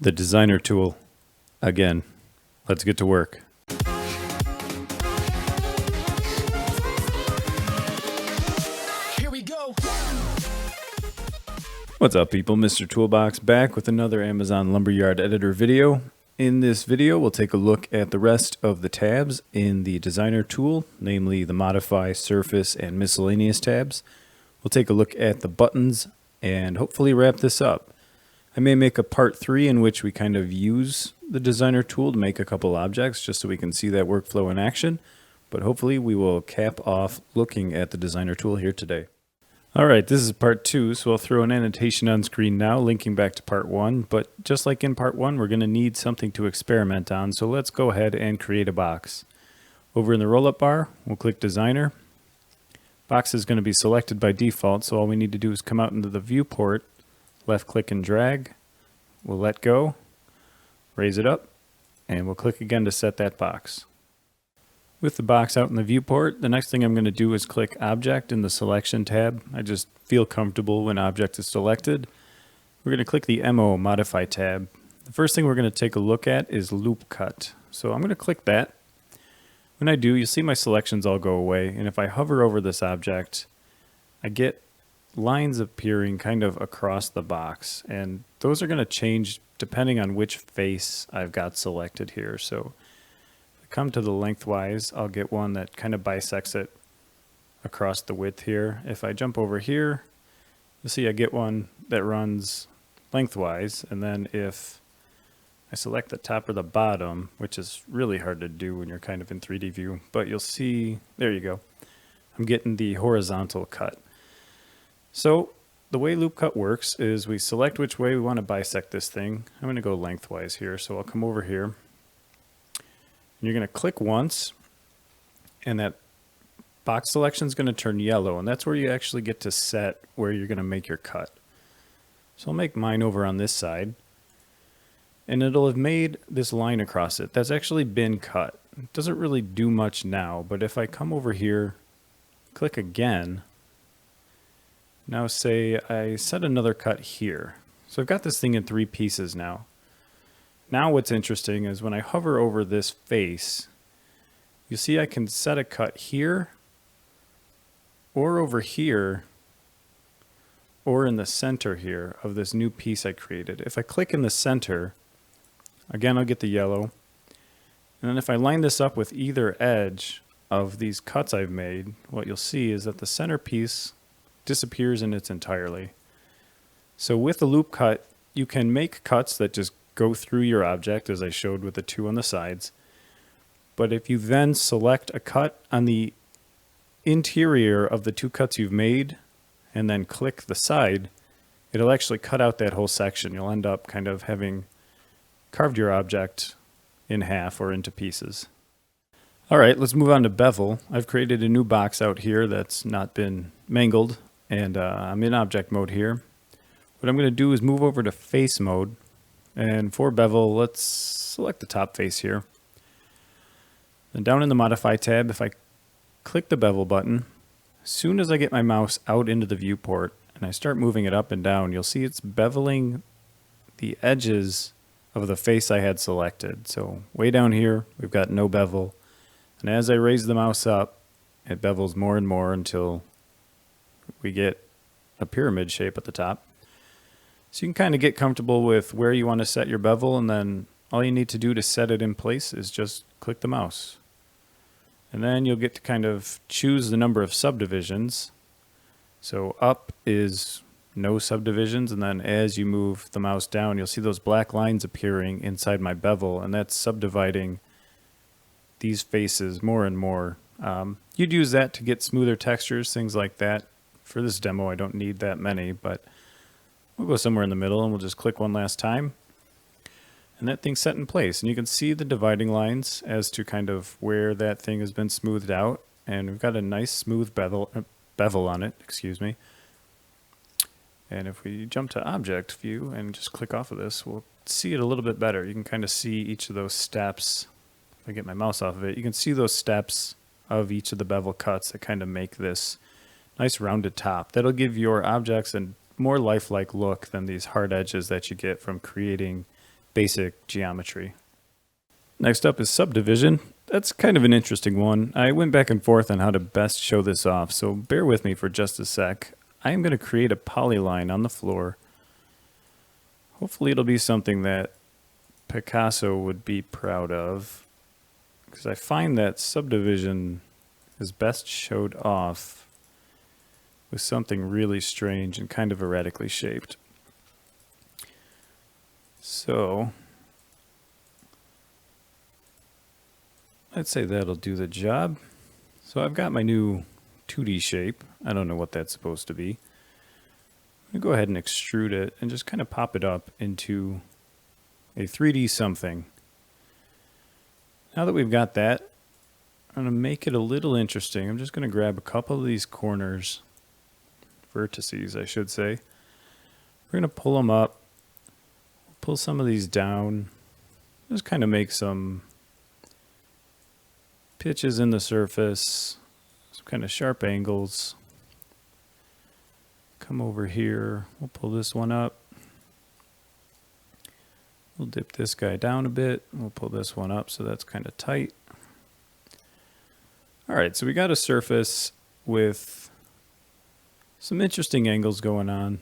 The designer tool. Again, let's get to work. Here we go. What's up, people? MisterToolbox back with another Amazon Lumberyard editor video. In this video, we'll take a look at the rest of the tabs in the designer tool, namely the modify, surface, and miscellaneous tabs. We'll take a look at the buttons and hopefully wrap this up. I may make a part 3 in which we kind of use the designer tool to make a couple objects just so we can see that workflow in action, but hopefully we will cap off looking at the designer tool here today. Alright, this is part 2, so I'll throw an annotation on screen now linking back to part 1, but just like in part 1 we're going to need something to experiment on, so let's go ahead and create a box. Over in the roll-up bar, we'll click designer. Box is going to be selected by default, so all we need to do is come out into the viewport, left click and drag, we'll let go, raise it up, and we'll click again to set that box. With the box out in the viewport, the next thing I'm going to do is click Object in the Selection tab. I just feel comfortable when Object is selected. We're going to click the MO Modify tab. The first thing we're going to take a look at is Loop Cut. So I'm going to click that. When I do, you'll see my selections all go away, and if I hover over this object, I get lines appearing kind of across the box, and those are going to change depending on which face I've got selected here. So if I come to the lengthwise, I'll get one that kind of bisects it across the width here. If I jump over here, you'll see I get one that runs lengthwise, and then if I select the top or the bottom, which is really hard to do when you're kind of in 3D view, but you'll see, there you go, I'm getting the horizontal cut. So the way loop cut works is we select which way we want to bisect this thing. I'm going to go lengthwise here, so I'll come over here. And you're going to click once, and that box selection is going to turn yellow, and that's where you actually get to set where you're going to make your cut. So I'll make mine over on this side, and it'll have made this line across it. That's actually been cut. It doesn't really do much now, but if I come over here, click again, now say I set another cut here. So I've got this thing in 3 pieces now. Now what's interesting is when I hover over this face, you see I can set a cut here, or over here, or in the center here of this new piece I created. If I click in the center, again I'll get the yellow. And then if I line this up with either edge of these cuts I've made, what you'll see is that the center piece disappears in its entirety. So with the loop cut, you can make cuts that just go through your object, as I showed with the 2 on the sides. But if you then select a cut on the interior of the 2 cuts you've made, and then click the side, it'll actually cut out that whole section. You'll end up kind of having carved your object in half or into pieces. Alright, let's move on to bevel. I've created a new box out here that's not been mangled, and I'm in object mode here. What I'm going to do is move over to face mode, and for bevel, let's select the top face here. Then down in the modify tab, if I click the bevel button, as soon as I get my mouse out into the viewport and I start moving it up and down, you'll see it's beveling the edges of the face I had selected. So way down here, we've got no bevel. And as I raise the mouse up, it bevels more and more until we get a pyramid shape at the top. So you can kind of get comfortable with where you want to set your bevel, and then all you need to do to set it in place is just click the mouse. And then you'll get to kind of choose the number of subdivisions. So up is no subdivisions, and then as you move the mouse down, you'll see those black lines appearing inside my bevel, and that's subdividing these faces more and more. You'd use that to get smoother textures, things like that. For this demo, I don't need that many, but we'll go somewhere in the middle and we'll just click one last time. And that thing's set in place. And you can see the dividing lines as to kind of where that thing has been smoothed out. And we've got a nice smooth bevel on it, excuse me. And if we jump to object view and just click off of this, we'll see it a little bit better. You can kind of see each of those steps. If I get my mouse off of it, you can see those steps of each of the bevel cuts that kind of make this nice rounded top. That'll give your objects a more lifelike look than these hard edges that you get from creating basic geometry. Next up is subdivision. That's kind of an interesting one. I went back and forth on how to best show this off, so bear with me for just a sec. I am going to create a polyline on the floor. Hopefully it'll be something that Picasso would be proud of, because I find that subdivision is best showed off with something really strange and kind of erratically shaped. So I'd say that'll do the job. So I've got my new 2D shape. I don't know what that's supposed to be. I'm going to go ahead and extrude it and just kind of pop it up into a 3D something. Now that we've got that, I'm going to make it a little interesting. I'm just going to grab a couple of these corners, vertices I should say. We're going to pull them up, pull some of these down, just kind of make some pitches in the surface, some kind of sharp angles. Come over here, we'll pull this one up. We'll dip this guy down a bit. We'll pull this one up so that's kind of tight. All right, so we got a surface with some interesting angles going on,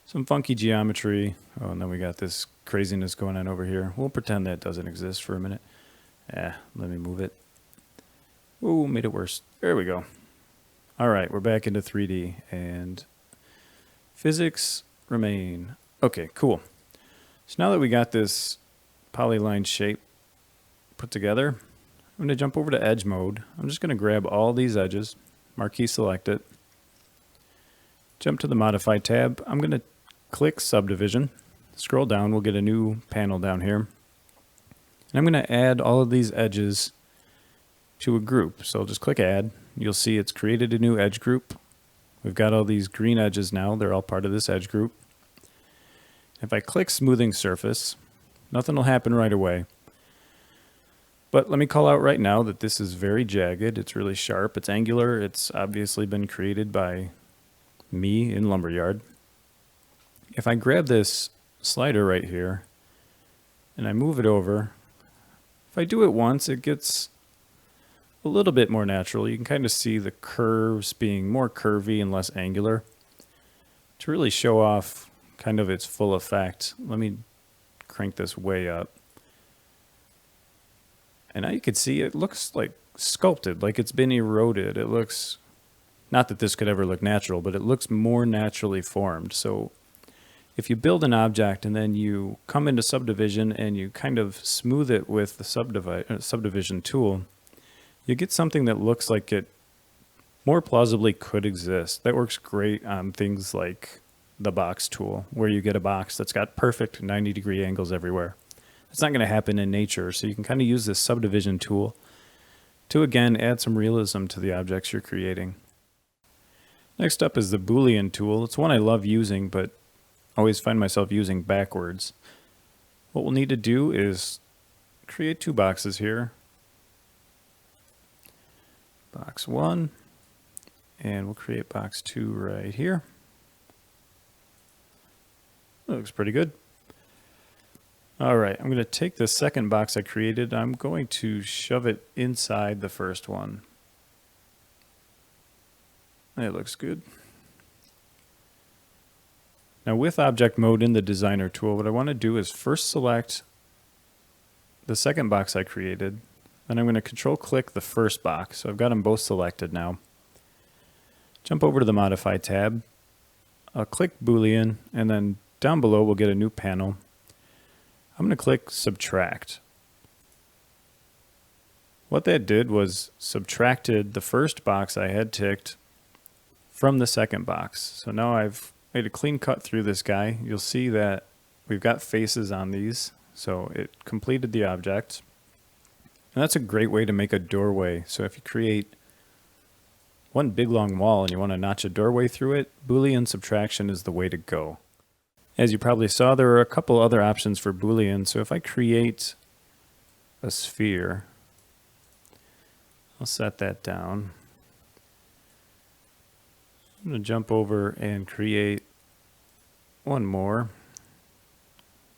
some funky geometry. Oh, and then we got this craziness going on over here. We'll pretend that doesn't exist for a minute. Let me move it. Ooh, made it worse. There we go. All right, we're back into 3D and physics remain. Okay, cool. So now that we got this polyline shape put together, I'm going to jump over to edge mode. I'm just going to grab all these edges, marquee select it, jump to the modify tab. I'm going to click subdivision, scroll down, we'll get a new panel down here. And I'm going to add all of these edges to a group. So I'll just click add. You'll see it's created a new edge group. We've got all these green edges now. They're all part of this edge group. If I click smoothing surface, nothing will happen right away. But let me call out right now that this is very jagged. It's really sharp. It's angular. It's obviously been created by me in Lumberyard. If I grab this slider right here and I move it over, if I do it once, it gets a little bit more natural. You can kind of see the curves being more curvy and less angular to really show off kind of its full effect. Let me crank this way up. And now you can see it looks like sculpted, like it's been eroded. It looks, not that this could ever look natural, but it looks more naturally formed. So if you build an object and then you come into subdivision and you kind of smooth it with the subdivision tool, you get something that looks like it more plausibly could exist. That works great on things like the box tool, where you get a box that's got perfect 90-degree angles everywhere. It's not going to happen in nature, so you can kind of use this subdivision tool to, again, add some realism to the objects you're creating. Next up is the Boolean tool. It's one I love using, but always find myself using backwards. What we'll need to do is create two boxes here. Box 1, and we'll create box 2 right here. That looks pretty good. All right, I'm going to take the second box I created. I'm going to shove it inside the first one. That looks good. Now with object mode in the designer tool, what I want to do is first select the second box I created. Then I'm going to control click the first box. So I've got them both selected now. Jump over to the modify tab. I'll click Boolean, and then down below we'll get a new panel. I'm going to click subtract. What that did was subtracted the first box I had ticked from the second box. So now I've made a clean cut through this guy. You'll see that we've got faces on these, so it completed the object. And that's a great way to make a doorway. So if you create one big long wall and you want to notch a doorway through it, Boolean subtraction is the way to go. As you probably saw, there are a couple other options for Boolean. So if I create a sphere, I'll set that down. I'm going to jump over and create one more.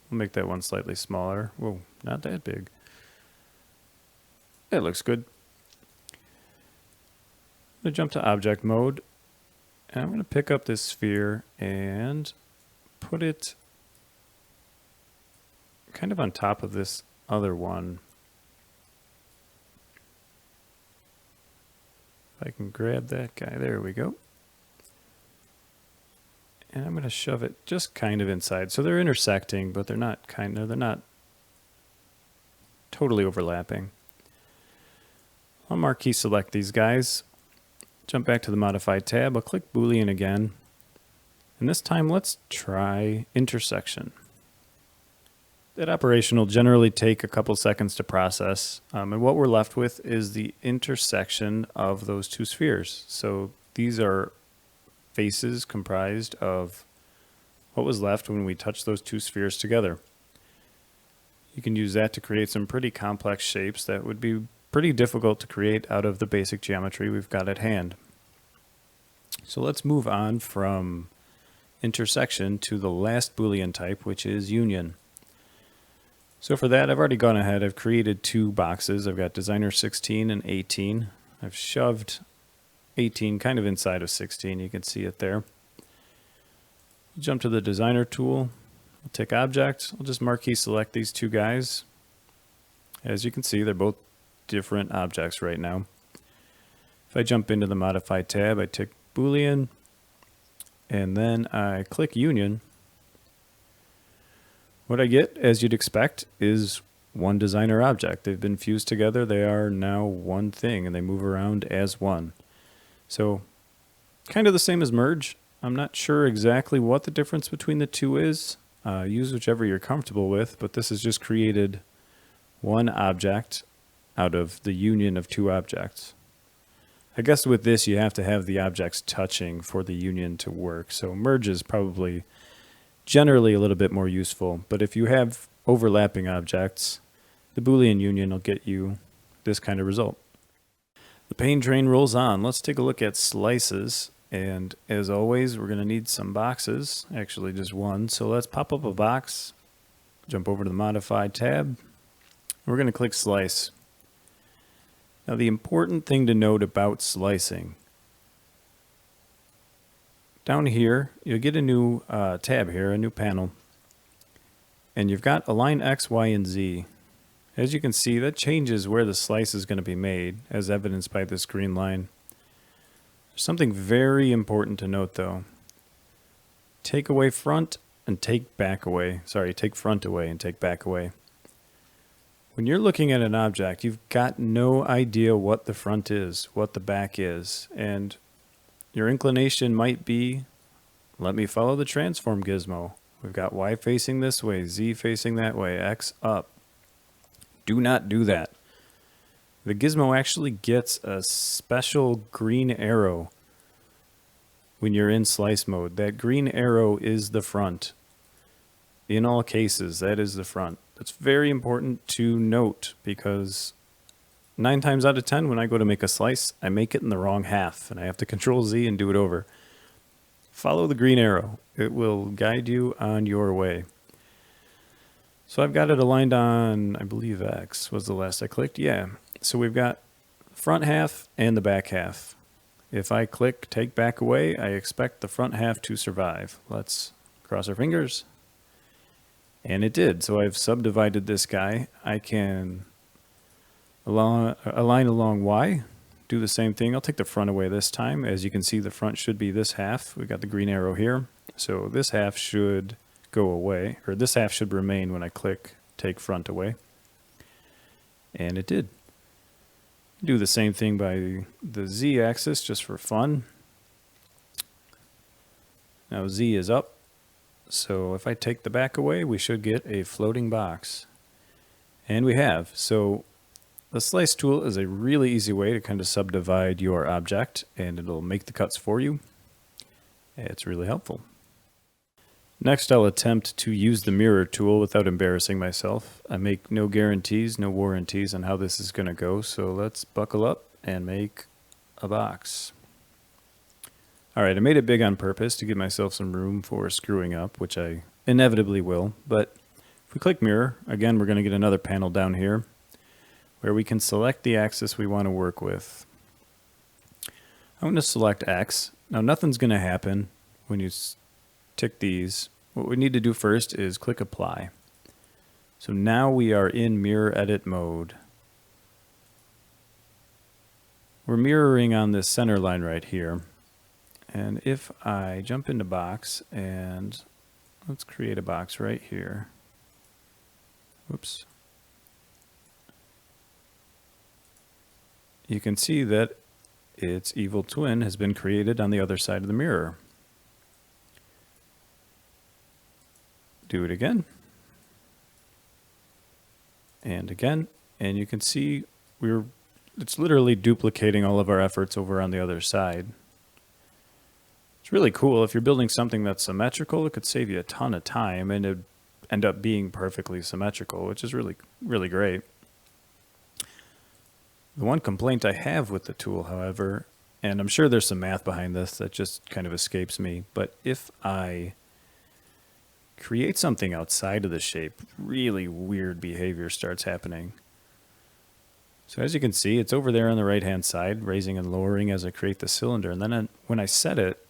We'll make that one slightly smaller. Whoa, not that big. That looks good. I'm going to jump to object mode, and I'm going to pick up this sphere and put it kind of on top of this other one. If I can grab that guy, there we go. And I'm going to shove it just kind of inside. So they're intersecting, but they're not totally overlapping. I'll marquee select these guys. Jump back to the Modify tab. I'll click Boolean again. And this time, let's try Intersection. That operation will generally take a couple seconds to process. And what we're left with is the intersection of those two spheres. So these are faces comprised of what was left when we touched those two spheres together. You can use that to create some pretty complex shapes that would be pretty difficult to create out of the basic geometry we've got at hand. So let's move on from intersection to the last Boolean type, which is union. So for that, I've already gone ahead. I've created two boxes. I've got designer 16 and 18. I've shoved 18 kind of inside of 16. You can see it there. Jump to the designer tool. I'll take object. I'll just marquee select these two guys. As you can see, they're both different objects right now. If I jump into the Modify tab, I tick Boolean, and then I click Union. What I get, as you'd expect, is one designer object. They've been fused together. They are now one thing, and they move around as one. So, kind of the same as merge. I'm not sure exactly what the difference between the two is. Use whichever you're comfortable with, but this has just created one object out of the union of two objects. I guess with this you have to have the objects touching for the union to work. So merge is probably generally a little bit more useful, but if you have overlapping objects, the Boolean union will get you this kind of result. The pain train rolls on. Let's take a look at slices, and as always we're going to need some boxes, actually just one. So let's pop up a box, jump over to the Modify tab. We're going to click Slice. Now the important thing to note about slicing, down here you'll get a new tab here, a new panel, and you've got Align X, Y, and Z. As you can see, that changes where the slice is going to be made, as evidenced by this green line. There's something very important to note though. Take away front and take back away. Sorry, take front away and take back away. When you're looking at an object, you've got no idea what the front is, what the back is, and your inclination might be, let me follow the transform gizmo. We've got Y facing this way, Z facing that way, X up. Do not do that. The gizmo actually gets a special green arrow when you're in slice mode. That green arrow is the front. In all cases, that is the front. That's very important to note because 9 times out of 10 when I go to make a slice, I make it in the wrong half and I have to Control Z and do it over. Follow the green arrow. It will guide you on your way. So I've got it aligned on, I believe X was the last I clicked. Yeah. So we've got front half and the back half. If I click take back away, I expect the front half to survive. Let's cross our fingers. And it did. So I've subdivided this guy. I can align along Y, do the same thing. I'll take the front away this time. As you can see, the front should be this half. We've got the green arrow here. So this half should go away, or this half should remain when I click take front away. And it did. Do the same thing by the Z axis just for fun. Now Z is up. So if I take the back away, we should get a floating box. And we have. So the slice tool is a really easy way to kind of subdivide your object, and it'll make the cuts for you. It's really helpful. Next, I'll attempt to use the mirror tool without embarrassing myself. I make no guarantees, no warranties on how this is going to go, so let's buckle up and make a box. Alright, I made it big on purpose to give myself some room for screwing up, which I inevitably will, but If we click mirror, again, we're going to get another panel down here where we can select the axis we want to work with. I'm going to select X. Now nothing's going to happen when you tick these. What we need to do first is click apply. So now we are in mirror edit mode. We're mirroring on this center line right here. And if I jump into box and let's create a box right here. Whoops. You can see that its evil twin has been created on the other side of the mirror. Do it again. And again. And you can see it's literally duplicating all of our efforts over on the other side. It's really cool. If you're building something that's symmetrical, it could save you a ton of time and it'd end up being perfectly symmetrical, which is really, really great. The one complaint I have with the tool, however, and I'm sure there's some math behind this that just kind of escapes me, but if I create something outside of the shape, really weird behavior starts happening. So as you can see, it's over there on the right-hand side, raising and lowering as I create the cylinder. And then when I set it,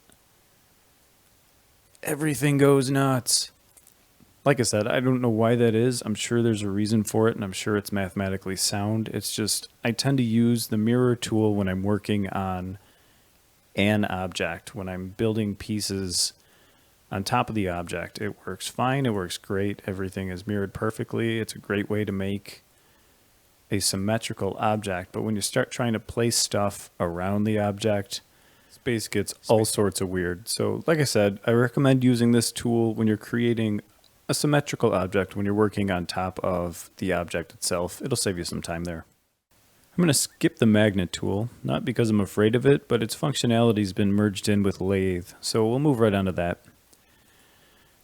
everything goes nuts. Like I said, I don't know why that is. I'm sure there's a reason for it, and I'm sure it's mathematically sound. It's just, I tend to use the mirror tool when I'm working on an object. When I'm building pieces on top of the object, it works fine. It works great. Everything is mirrored perfectly. It's a great way to make a symmetrical object. But when you start trying to place stuff around the object, space gets all sorts of weird. So like I said, I recommend using this tool when you're creating a symmetrical object, when you're working on top of the object itself. It'll save you some time there. I'm going to skip the magnet tool, not because I'm afraid of it, but its functionality has been merged in with lathe. So we'll move right on to that.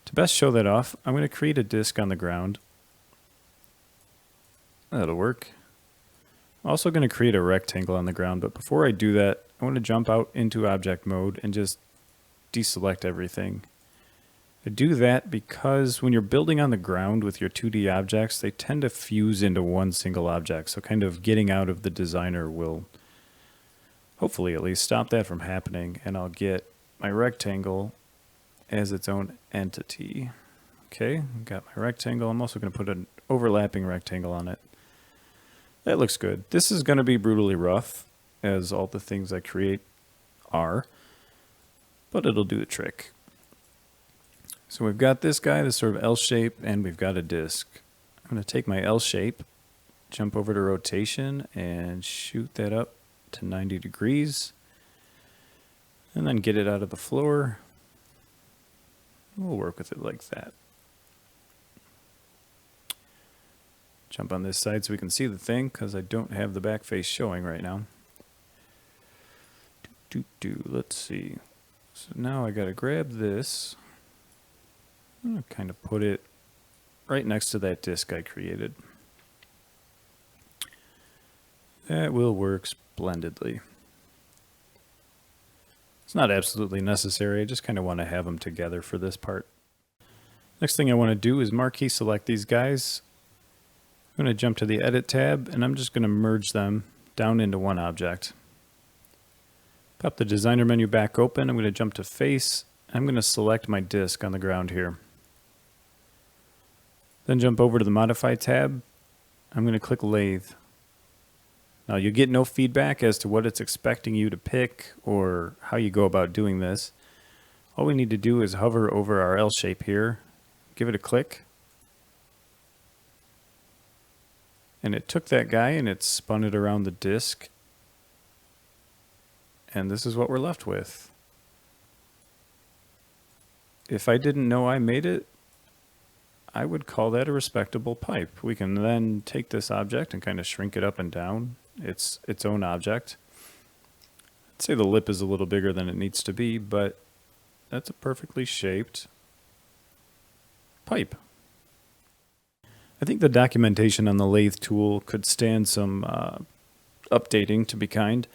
To best show that off, I'm going to create a disk on the ground. That'll work. I'm also going to create a rectangle on the ground, but before I do that, I want to jump out into object mode and just deselect everything. I do that because when you're building on the ground with your 2D objects, they tend to fuse into one single object. So kind of getting out of the designer will hopefully at least stop that from happening, and I'll get my rectangle as its own entity. Okay, got my rectangle. I'm also going to put an overlapping rectangle on it. That looks good. This is going to be brutally rough, as all the things I create are, but it'll do the trick. So we've got this guy, this sort of L shape, and we've got a disk. I'm going to take my L shape, jump over to rotation, and shoot that up to 90 degrees, and then get it out of the floor. We'll work with it like that. Jump on this side so we can see the thing, because I don't have the back face showing right now. Let's see. So now I got to grab this. I'm going to kind of put it right next to that disk I created. That will work splendidly. It's not absolutely necessary. I just kind of want to have them together for this part. Next thing I want to do is marquee select these guys. I'm going to jump to the Edit tab, and I'm just going to merge them down into one object. Pop the Designer menu back open. I'm going to jump to Face. I'm going to select my disk on the ground here. Then jump over to the Modify tab. I'm going to click Lathe. Now you get no feedback as to what it's expecting you to pick or how you go about doing this. All we need to do is hover over our L shape here, give it a click, and it took that guy and it spun it around the disk, and this is what we're left with. If I didn't know I made it, I would call that a respectable pipe. We can then take this object and kind of shrink it up and down. It's its own object. I'd say the lip is a little bigger than it needs to be, but that's a perfectly shaped pipe. I think the documentation on the lathe tool could stand some updating, to be kind.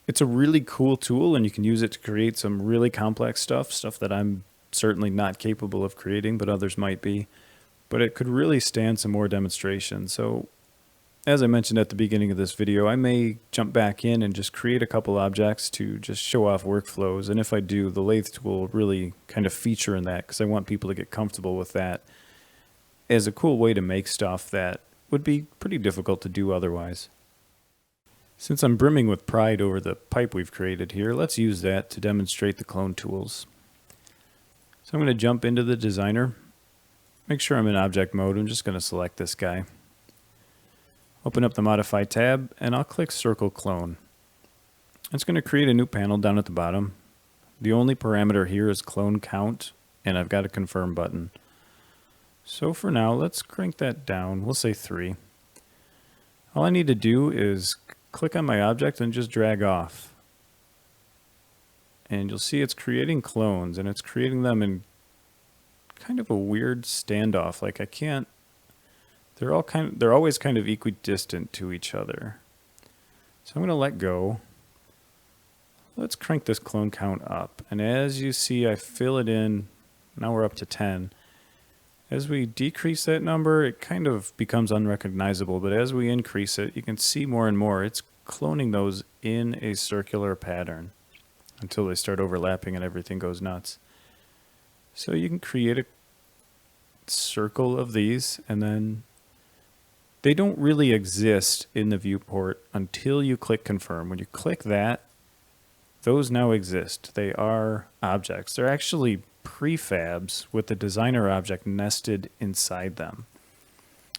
It's a really cool tool, and you can use it to create some really complex stuff that I'm certainly not capable of creating, but others might be. but it could really stand some more demonstration. So as I mentioned at the beginning of this video, I may jump back in and just create a couple objects to just show off workflows. And if I do, the lathe tool will really kind of feature in that because I want people to get comfortable with that as a cool way to make stuff that would be pretty difficult to do otherwise. Since I'm brimming with pride over the pipe we've created here, let's use that to demonstrate the clone tools. So I'm going to jump into the designer, make sure I'm in object mode. I'm just going to select this guy. Open up the Modify tab, and I'll click Circle Clone. It's going to create a new panel down at the bottom. The only parameter here is clone count, and I've got a confirm button. So for now, let's crank that down. We'll say 3. All I need to do is click on my object and just drag off. And you'll see it's creating clones, and it's creating them in kind of a weird standoff. Like I can't, they're always kind of equidistant to each other. So I'm going to let go. Let's crank this clone count up. And as you see, I fill it in. Now we're up to 10. As we decrease that number, it kind of becomes unrecognizable. But as we increase it, you can see more and more. It's cloning those in a circular pattern until they start overlapping and everything goes nuts. So you can create a circle of these, and then they don't really exist in the viewport until you click confirm. When you click that, those now exist. They are objects. They're actually prefabs with the designer object nested inside them.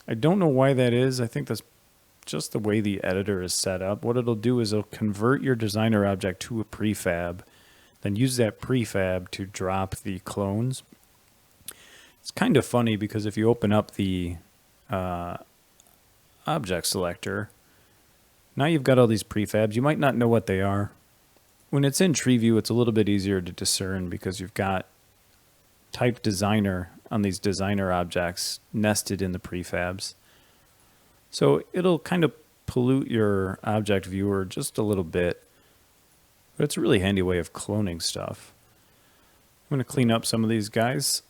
I don't know why that is. I think that's just the way the editor is set up. What it'll do is it'll convert your designer object to a prefab, then use that prefab to drop the clones. It's kind of funny because if you open up the object selector, now you've got all these prefabs. You might not know what they are. When it's in tree view, it's a little bit easier to discern because you've got type designer on these designer objects nested in the prefabs. So it'll kind of pollute your object viewer just a little bit, but it's a really handy way of cloning stuff. I'm going to clean up some of these guys.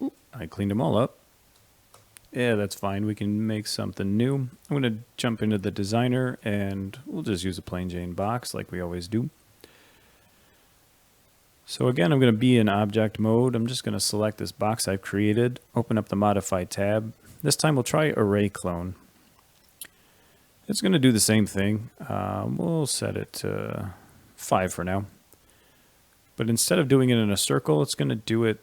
Ooh, I cleaned them all up. Yeah, that's fine. We can make something new. I'm going to jump into the designer and we'll just use a plain Jane box like we always do. So again, I'm going to be in object mode. I'm just going to select this box I've created, open up the Modify tab. This time we'll try Array Clone. It's going to do the same thing. We'll set it to 5 for now. But instead of doing it in a circle, it's going to do it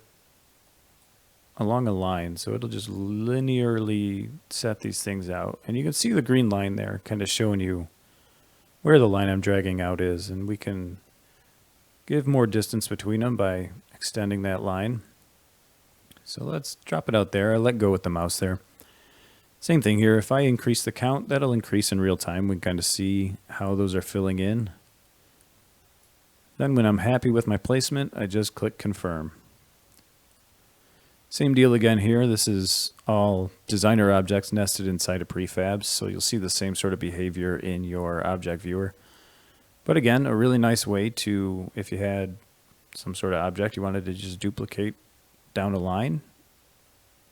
along a line. So it'll just linearly set these things out. And you can see the green line there kind of showing you where the line I'm dragging out is. And we can give more distance between them by extending that line. So let's drop it out there. I let go with the mouse there. Same thing here. If I increase the count, that'll increase in real time. We can kind of see how those are filling in. Then when I'm happy with my placement, I just click confirm. Same deal again here. This is all designer objects nested inside of prefabs, so you'll see the same sort of behavior in your object viewer. But again, a really nice way to, if you had some sort of object you wanted to just duplicate down a line,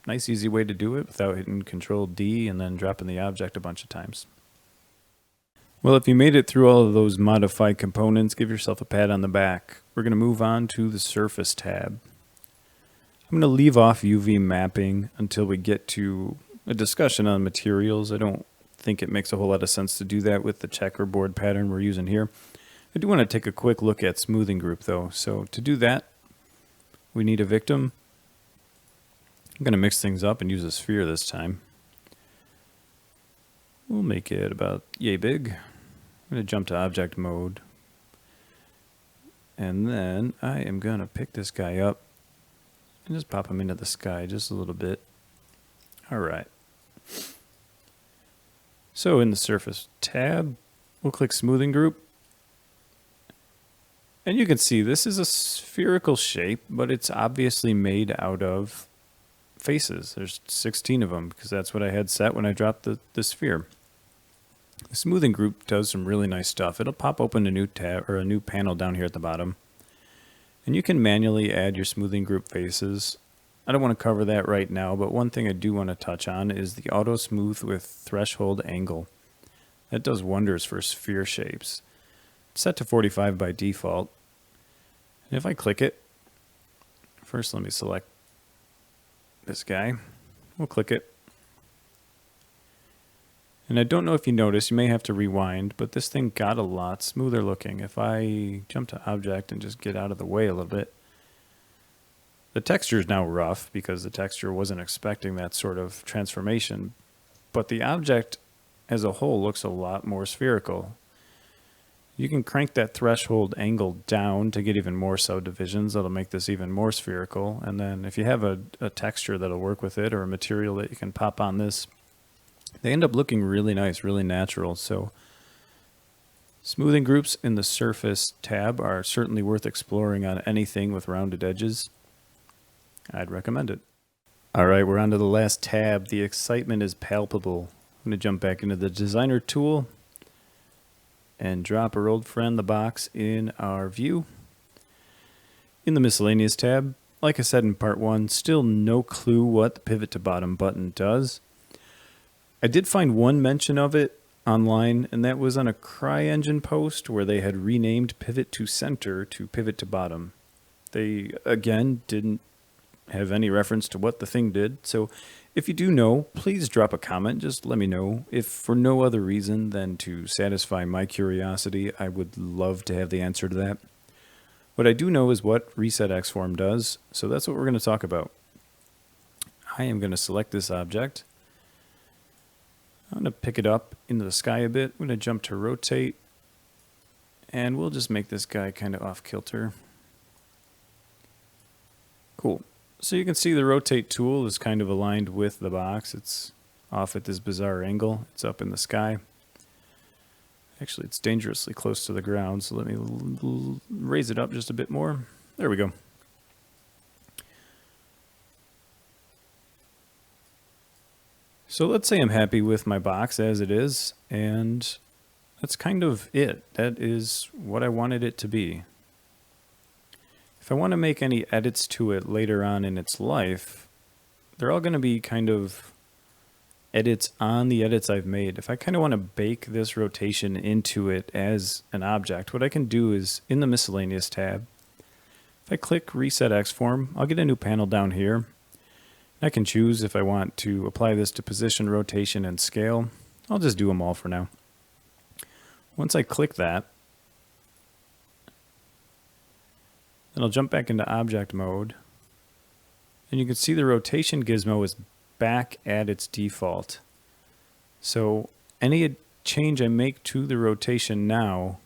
nice easy way to do it without hitting Control D and then dropping the object a bunch of times. Well, if you made it through all of those modified components, give yourself a pat on the back. We're going to move on to the Surface tab. I'm going to leave off UV mapping until we get to a discussion on materials. I don't think it makes a whole lot of sense to do that with the checkerboard pattern we're using here. I do want to take a quick look at smoothing group though. So to do that, we need a victim. I'm going to mix things up and use a sphere this time. We'll make it about yay big. I'm going to jump to object mode. And then I am going to pick this guy up and just pop him into the sky just a little bit. All right. So in the Surface tab, we'll click Smoothing Group. And you can see this is a spherical shape, but it's obviously made out of faces. There's 16 of them because that's what I had set when I dropped the sphere. The Smoothing Group does some really nice stuff. It'll pop open a new tab or a new panel down here at the bottom. And you can manually add your smoothing group faces. I don't want to cover that right now, but one thing I do want to touch on is the auto smooth with threshold angle. That does wonders for sphere shapes. It's set to 45 by default. And if I click it, first let me select this guy. We'll click it. And I don't know if you noticed, you may have to rewind, but this thing got a lot smoother looking. If I jump to object and just get out of the way a little bit, the texture is now rough because the texture wasn't expecting that sort of transformation, but the object as a whole looks a lot more spherical. You can crank that threshold angle down to get even more subdivisions. That'll make this even more spherical. And then if you have a texture that'll work with it or a material that you can pop on this, they end up looking really nice, really natural. So smoothing groups in the surface tab are certainly worth exploring on anything with rounded edges. I'd recommend it. All right, we're on to the last tab. The excitement is palpable. I'm going to jump back into the designer tool and drop our old friend, the box, in our view. In the miscellaneous tab, like I said in part 1, still no clue what the pivot to bottom button does. I did find one mention of it online, and that was on a CryEngine post where they had renamed pivot to center to pivot to bottom. They, again, didn't have any reference to what the thing did, so if you do know, please drop a comment. Just let me know. If for no other reason than to satisfy my curiosity, I would love to have the answer to that. What I do know is what reset Xform does, so that's what we're going to talk about. I am going to select this object. I'm going to pick it up into the sky a bit. I'm going to jump to rotate, and we'll just make this guy kind of off kilter. Cool. So you can see the rotate tool is kind of aligned with the box. It's off at this bizarre angle. It's up in the sky. Actually, it's dangerously close to the ground, so let me raise it up just a bit more. There we go. So let's say I'm happy with my box as it is, and that's kind of it. That is what I wanted it to be. If I want to make any edits to it later on in its life, they're all going to be kind of edits on the edits I've made. If I kind of want to bake this rotation into it as an object, what I can do is in the miscellaneous tab, if I click reset Xform, I'll get a new panel down here. I can choose if I want to apply this to position, rotation, and scale. I'll just do them all for now. Once I click that, then I'll jump back into object mode. And you can see the rotation gizmo is back at its default. So any change I make to the rotation now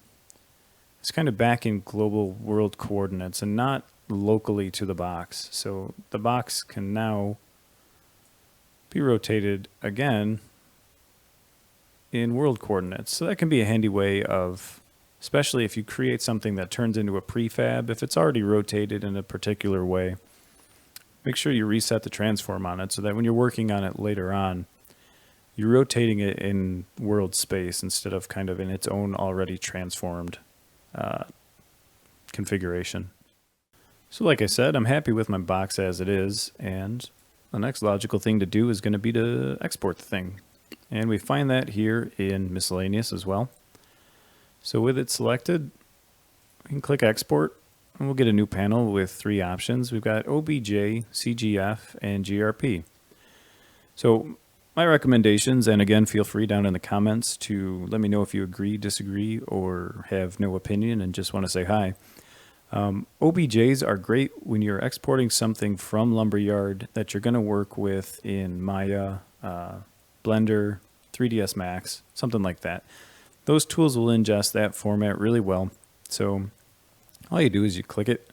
is kind of back in global world coordinates and not locally to the box. So the box can now be rotated again in world coordinates. So that can be a handy way of, especially if you create something that turns into a prefab, if it's already rotated in a particular way, make sure you reset the transform on it so that when you're working on it later on, you're rotating it in world space instead of kind of in its own already transformed configuration. So like I said, I'm happy with my box as it is, and the next logical thing to do is going to be to export the thing. And we find that here in miscellaneous as well. So with it selected, we can click export, and we'll get a new panel with 3 options. We've got OBJ, CGF, and GRP. So my recommendations, and again, feel free down in the comments to let me know if you agree, disagree, or have no opinion and just want to say hi. OBJs are great when you're exporting something from Lumberyard that you're going to work with in Maya, Blender, 3ds Max, something like that. Those tools will ingest that format really well. So all you do is you click it,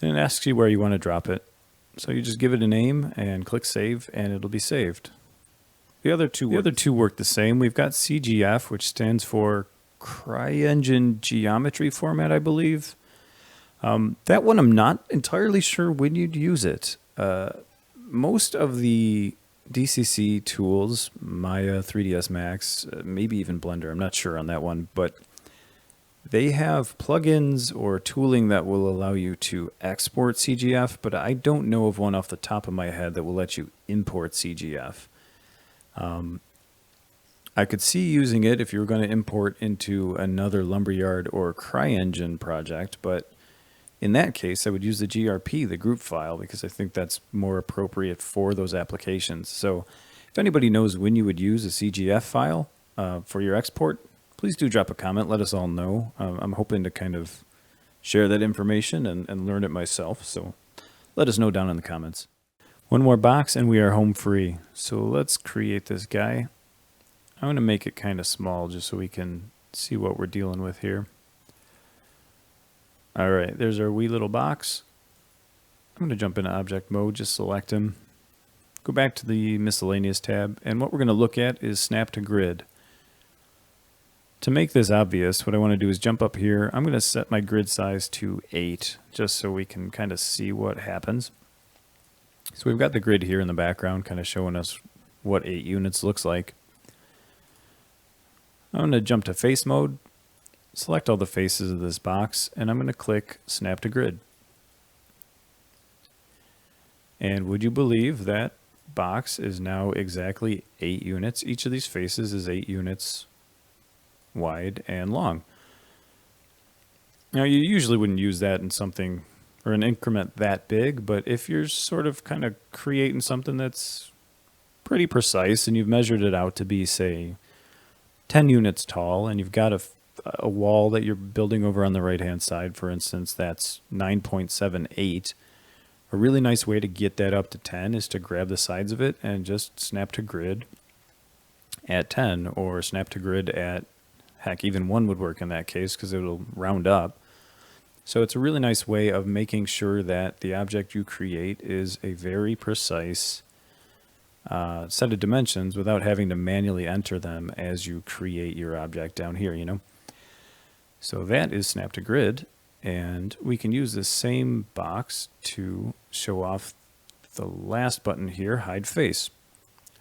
and it asks you where you want to drop it. So you just give it a name and click save, and it'll be saved. The other two work the same. We've got CGF, which stands for CryEngine Geometry Format, I believe. That one I'm not entirely sure when you'd use it. Most of the DCC tools, Maya, 3ds Max, maybe even Blender, I'm not sure on that one, but They have plugins or tooling that will allow you to export CGF, but I don't know of one off the top of my head that will let you import CGF. I could see using it if you were going to import into another Lumberyard or CryEngine project, but in that case, I would use the GRP, the group file, because I think that's more appropriate for those applications. So if anybody knows when you would use a CGF file for your export, please do drop a comment. Let us all know. I'm hoping to kind of share that information and learn it myself. So let us know down in the comments. One more box and we are home free. So let's create this guy. I'm going to make it kind of small just so we can see what we're dealing with here. All right, there's our wee little box. I'm going to jump into object mode, just select him. Go back to the Miscellaneous tab, and what we're going to look at is Snap to Grid. To make this obvious, what I want to do is jump up here. I'm going to set my grid size to 8, just so we can kind of see what happens. So we've got the grid here in the background, kind of showing us what 8 units looks like. I'm going to jump to face mode, select all the faces of this box, and I'm going to click Snap to Grid. And would you believe that box is now exactly 8 units. Each of these faces is 8 units wide and long. Now you usually wouldn't use that in something or an increment that big, but if you're sort of kind of creating something that's pretty precise and you've measured it out to be, say, 10 units tall, and you've got a wall that you're building over on the right hand side, for instance, that's 9.78. A really nice way to get that up to 10 is to grab the sides of it and just snap to grid at 10, or snap to grid at, heck, even 1 would work in that case because it'll round up. So it's a really nice way of making sure that the object you create is a very precise set of dimensions without having to manually enter them as you create your object down here, you know. So that is Snap to Grid, and we can use this same box to show off the last button here, Hide Face.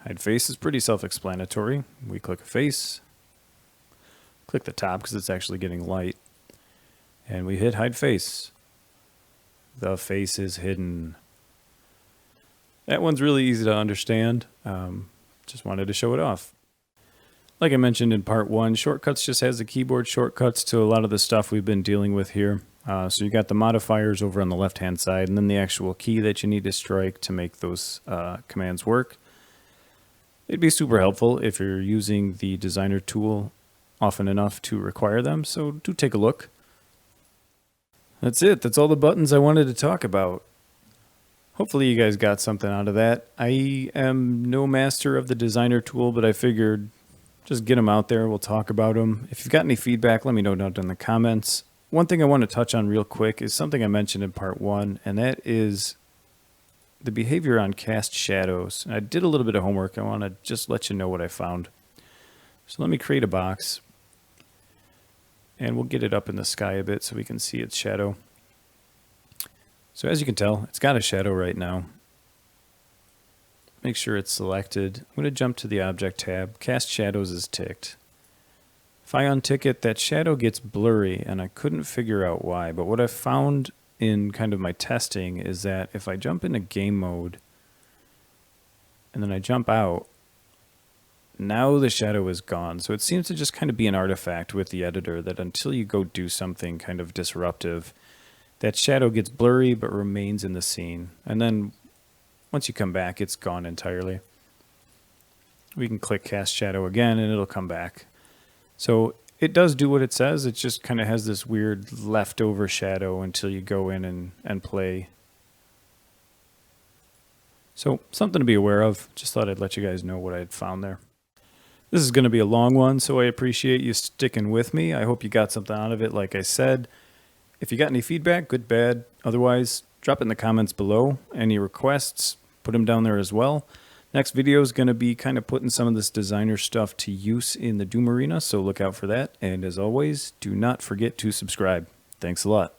Hide Face is pretty self-explanatory. We click a face, click the top because it's actually getting light, and we hit Hide Face. The face is hidden. That one's really easy to understand. Just wanted to show it off. Like I mentioned in part 1, Shortcuts just has the keyboard shortcuts to a lot of the stuff we've been dealing with here. So you got the modifiers over on the left-hand side, and then the actual key that you need to strike to make those commands work. It'd be super helpful if you're using the designer tool often enough to require them, so do take a look. That's it. That's all the buttons I wanted to talk about. Hopefully you guys got something out of that. I am no master of the designer tool, but I figured just get them out there. We'll talk about them. If you've got any feedback, let me know down in the comments. One thing I want to touch on real quick is something I mentioned in part 1, and that is the behavior on cast shadows. I did a little bit of homework. I want to just let you know what I found. So let me create a box, and we'll get it up in the sky a bit so we can see its shadow. So as you can tell, it's got a shadow right now. Make sure it's selected. I'm going to jump to the Object tab. Cast Shadows is ticked. If I untick it, that shadow gets blurry, and I couldn't figure out why. But what I found in kind of my testing is that if I jump into game mode, and then I jump out, now the shadow is gone. So it seems to just kind of be an artifact with the editor that until you go do something kind of disruptive, that shadow gets blurry but remains in the scene. And then once you come back, it's gone entirely. We can click Cast Shadow again and it'll come back. So it does do what it says. It just kind of has this weird leftover shadow until you go in and play. So something to be aware of. Just thought I'd let you guys know what I had found there. This is going to be a long one, so I appreciate you sticking with me. I hope you got something out of it, like I said. If you got any feedback, good, bad, otherwise, drop it in the comments below. Any requests, put them down there as well. Next video is going to be kind of putting some of this designer stuff to use in the Doom Arena, so look out for that. And as always, do not forget to subscribe. Thanks a lot.